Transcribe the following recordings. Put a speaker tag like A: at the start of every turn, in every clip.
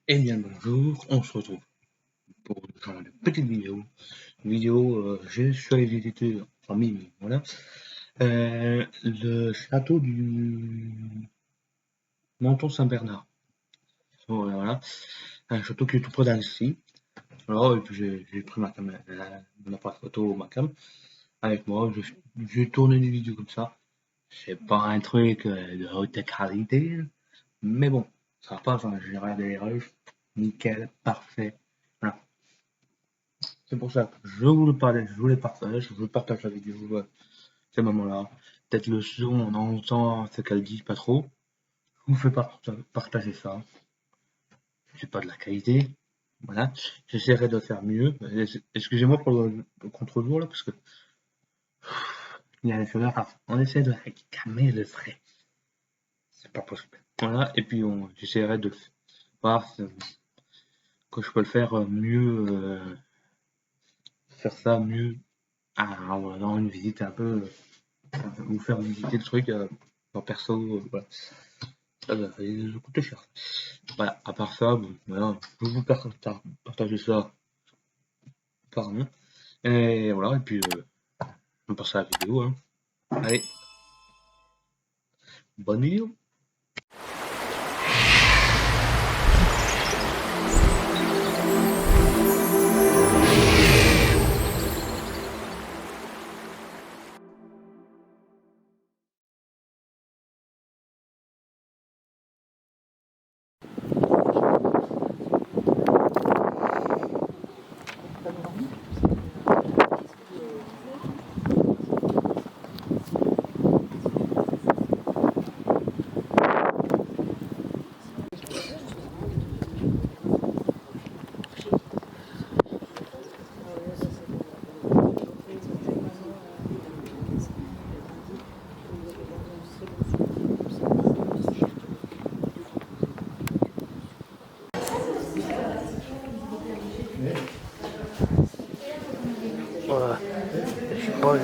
A: Eh bien bonjour, on se retrouve pour une petite vidéo. Je suis allé visiter en famille, voilà. Le château du Menton Saint-Bernard. Voilà. Un château qui est tout près d'Annecy. Alors, et puis j'ai pris ma caméra, mon appareil photo, ma cam, avec moi. J'ai tourné des vidéos comme ça. C'est pas un truc de haute qualité, mais bon, ça passe, hein. J'ai regardé les refs, nickel, parfait. Voilà. C'est pour ça que je vous le partage, je vous partage la vidéo à ce moment-là. Peut-être le son, on entend ce qu'elle dit pas trop. Je vous fais partager ça. C'est pas de la qualité. Voilà. J'essaierai de faire mieux. Excusez-moi pour le contre-jour là, parce que il y a les chaleurs. On essaie de calmer le frais. C'est pas possible. Voilà. Et puis j'essaierai de voir que je peux le faire mieux, faire ça mieux. Voilà, dans une visite un peu. Vous faire visiter le truc en perso, voilà. Ça coûte cher. Voilà, à part ça, bon, voilà, je vous partager ça pardon. Et voilà, et puis on passe à la vidéo. Hein. Allez, bonne vidéo. Voilà, je crois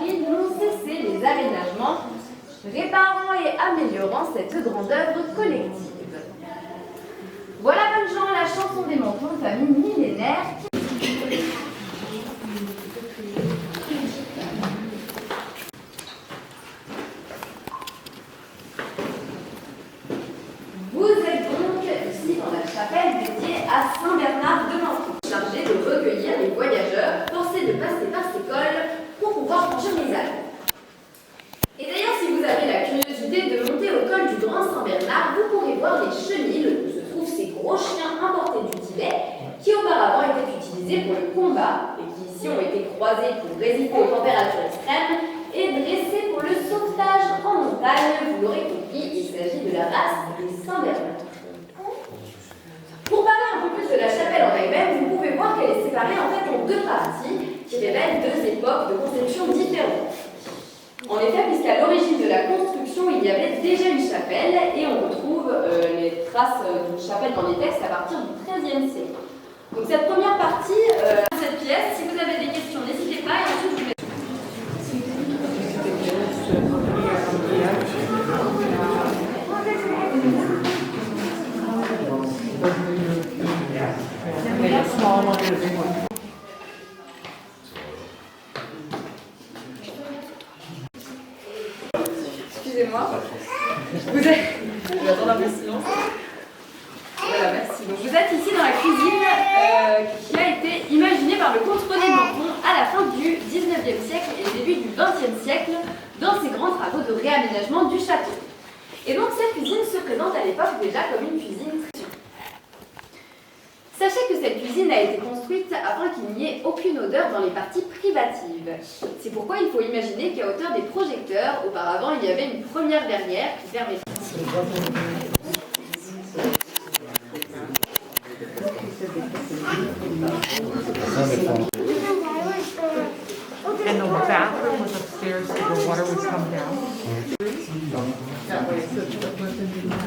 B: Ils n'ont cessé les aménagements, réparant et améliorant cette grande œuvre collective. Voilà, bonnes gens, la chanson des Mentons, famille millénaire. Vous êtes donc ici dans la chapelle dédiée à Saint Bernard de Menton, chargée de recueillir les voyageurs forcés de passer par ces cols pour pouvoir franchir les Alpes. Et d'ailleurs, si vous avez la curiosité de monter au col du Grand Saint-Bernard, vous pourrez voir les chenilles où se trouvent ces gros chiens importés du Tibet qui auparavant étaient utilisés pour le combat et qui ici ont été croisés pour résister aux températures extrêmes et dressés pour le sauvetage en montagne. Vous l'aurez compris, il s'agit de la race des Saint-Bernard. Pour parler un peu plus de la chapelle en elle-même, vous pouvez voir qu'elle est séparée en fait en deux parties qui révèlent deux époques de construction différentes. En effet, puisqu'à l'origine de la construction, il y avait déjà une chapelle et on retrouve les traces d'une chapelle dans les textes à partir du XIIIe siècle. Donc cette première partie, cette pièce, si vous avez des questions, n'hésitez pas et ensuite je vais... Excusez-moi. Vous êtes... Je vais attendre un peu de silence. Voilà, merci. Donc vous êtes ici dans la cuisine qui a été imaginée par le comte René de Menton à la fin du XIXe siècle et le début du XXe siècle dans ses grands travaux de réaménagement du château. Et donc cette cuisine se présente à l'époque déjà comme une cuisine très... Sachez que cette cuisine a été construite afin qu'il n'y ait aucune odeur dans les parties privatives. C'est pourquoi il faut imaginer qu'à hauteur des projecteurs, auparavant, il y avait une première verrière qui permettait...
C: And the bathroom was upstairs, so the water would come down. That way, so the person didn't have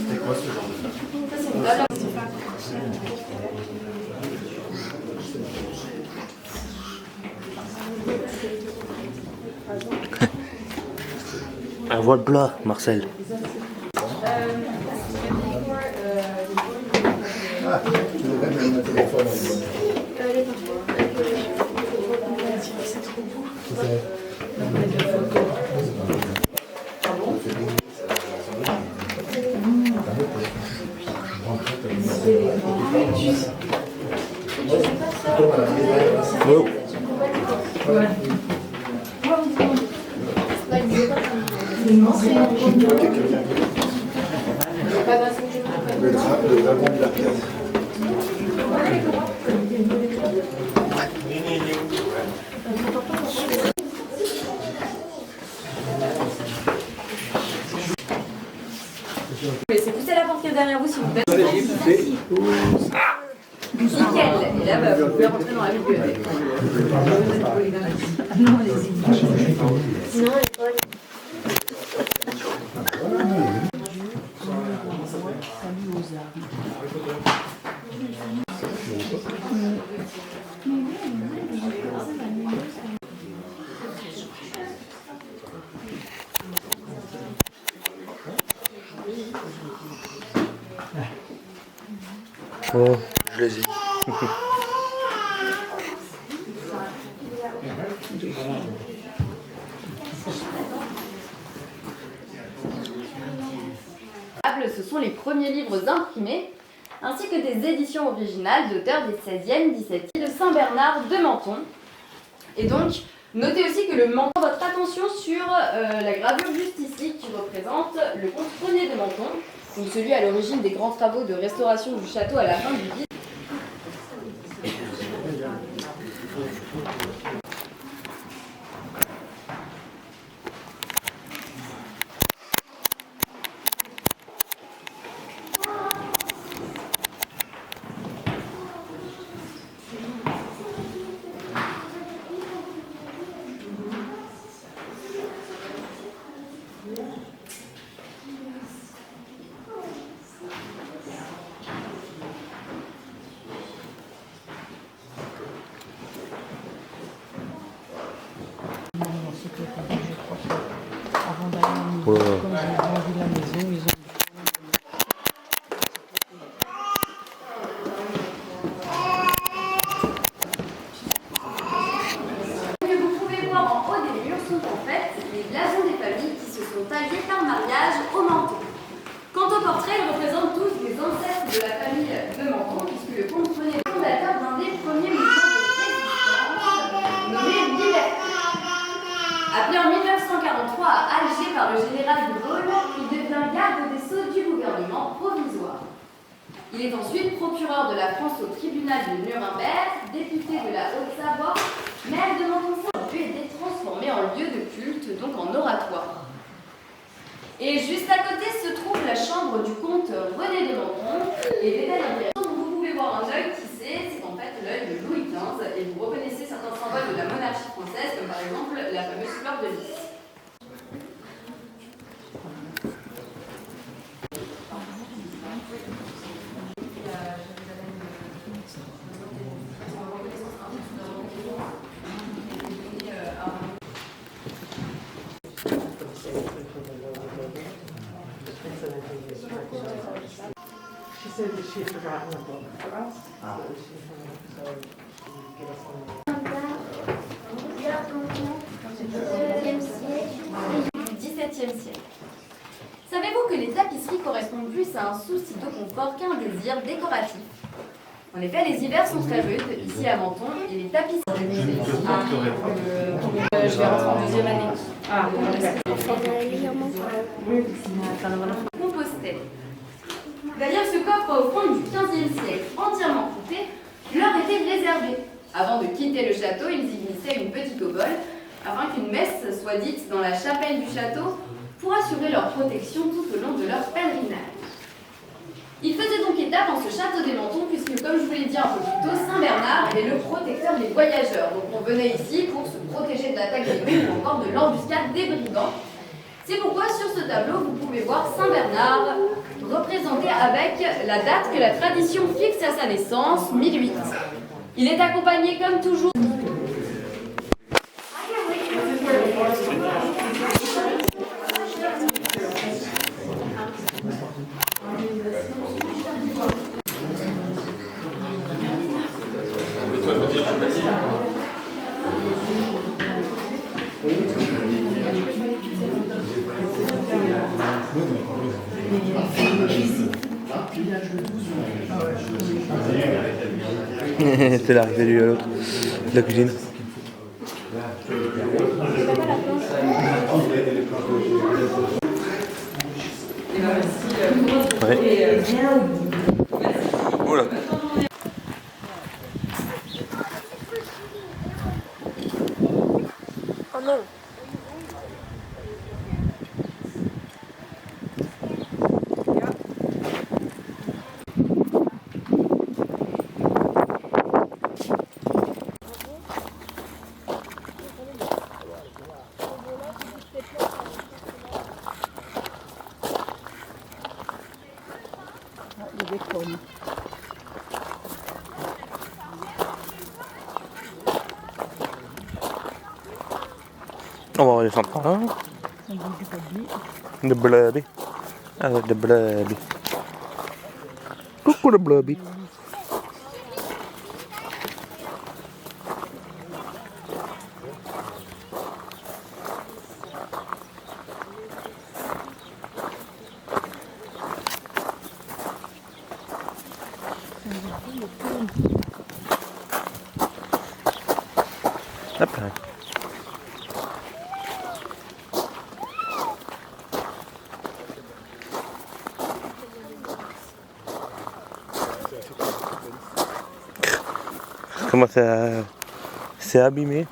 D: C'était quoi ce genre de
B: Ça, c'est une table.
A: Un voile plat, Marcel.
D: Le dragon de l'Arcade.
B: Laissez pousser la porte qui est derrière vous, s'il vous plaît. Nickel. Et là, vous pouvez rentrer dans la bibliothèque.
E: Non, allez-y. Sinon,
A: Oh, je les ai.
B: Ce sont les premiers livres imprimés, ainsi que des éditions originales d'auteurs des 16e, 17e de Saint-Bernard de Menton. Et donc, notez aussi que le Menton, votre attention sur la gravure juste ici, qui représente le comte René de Menton, donc celui à l'origine des grands travaux de restauration du château à la fin du XVIIIe.
E: avant d'aller en hiver, comme ils ont vendu la maison, ils ont...
B: Que vous pouvez voir en haut des murs sont en fait les blasons des familles qui se sont taillés par mariage au Menton. Quant aux portraits, ils représentent tous des ancêtres de la famille de Menton, puisque le comte René est fondateur d'un des premiers mouvements de résistance nommé Liberté. Appelé en 1943 à Alger par le général de Gaulle, il devient garde des sceaux du gouvernement provisoire. Il est ensuite procureur de la France au tribunal de Nuremberg, député de la Haute-Savoie, maire de Menton a été transformé en lieu de culte, donc en oratoire. Et juste à côté se trouve la chambre du comte René de Menton, et détail intéressant, vous pouvez voir un œil tissé, c'est en fait l'œil de Louis XV, et vous reconnaissez certains symboles de la monarchie française, comme par exemple la fameuse fleur de lys.
C: She said that she had forgotten a book for us. So she give us
B: Du XVIIe siècle. Savez-vous que les tapisseries correspondent plus à un souci de confort qu'à un désir décoratif? En effet, les hivers sont très rudes ici à Menton et les tapisseries. Je vais rentrer en deuxième année.
C: Ah,
B: Compostelle. Derrière ce coffre au fond du XVe siècle, entièrement clouté, leur était réservé. Avant de quitter le château, ils y glissaient une petite obole afin qu'une messe soit dite dans la chapelle du château pour assurer leur protection tout au long de leur pèlerinage. Ils faisaient donc étape en ce château des Mentons puisque, comme je vous l'ai dit un peu plus tôt, Saint-Bernard est le protecteur des voyageurs. Donc on venait ici pour se protéger de l'attaque des loups ou encore de l'embuscade des brigands. C'est pourquoi sur ce tableau, vous pouvez voir Saint-Bernard représenté avec la date que la tradition fixe à sa naissance, 1008. Il est accompagné comme toujours
F: C'est l'arrivée de l'autre, de la cuisine. Ouais. Oula.
B: Oh non.
E: Il y a des pommes.
F: On va redescendre par là. De blubby. Avec de blubby. Coucou le blubby. Hop là. Comment ça c'est abîmé.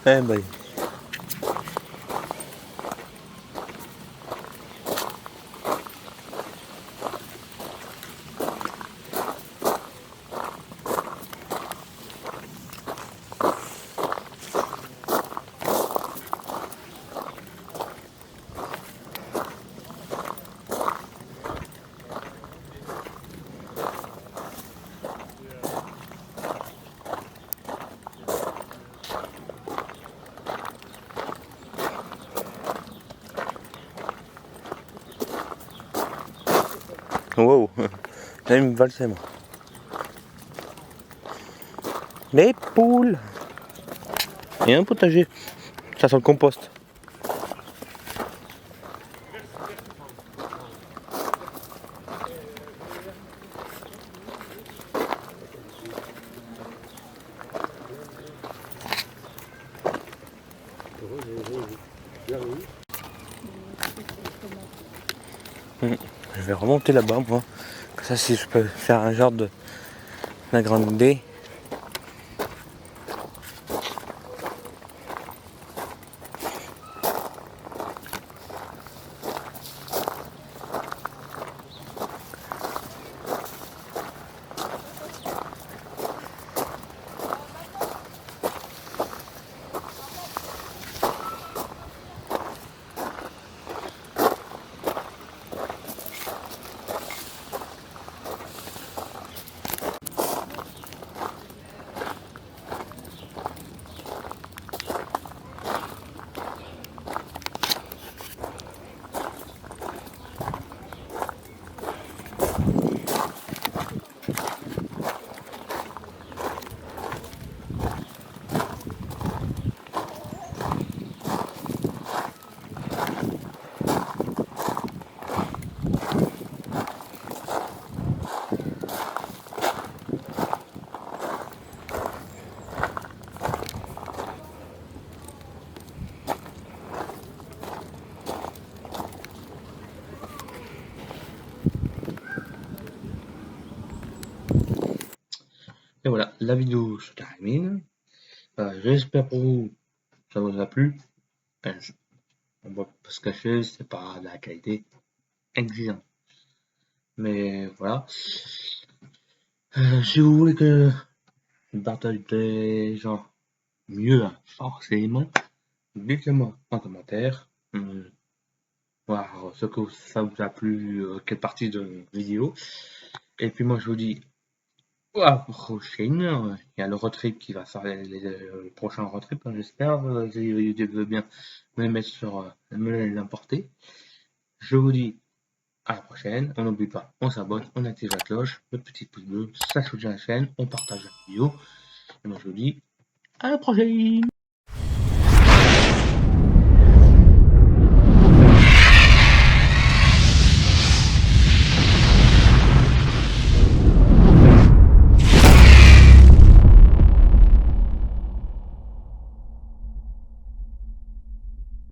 F: Eh ben. Wow, là il me valsait moi. Les poules. Et un potager. Ça sent le compost. Je vais remonter là-bas moi. Comme ça si je peux faire un genre de la grande baie.
A: la vidéo se termine. J'espère pour vous ça vous a plu. On va pas se cacher, c'est pas de la qualité exigeante. Mais voilà. Si vous voulez que je partage des gens mieux, forcément, dites-le moi en commentaire. Voilà, ce que ça vous a plu, quelle partie de la vidéo. Et puis moi je vous dis à la prochaine. Il y a le road trip qui va faire le prochain road trip, j'espère. Si YouTube veut bien me les mettre sur me l'importer. Je vous dis à la prochaine. On n'oublie pas, on s'abonne, on active la cloche, le petit pouce bleu, ça soutient la chaîne, on partage la vidéo. Et moi je vous dis à la prochaine.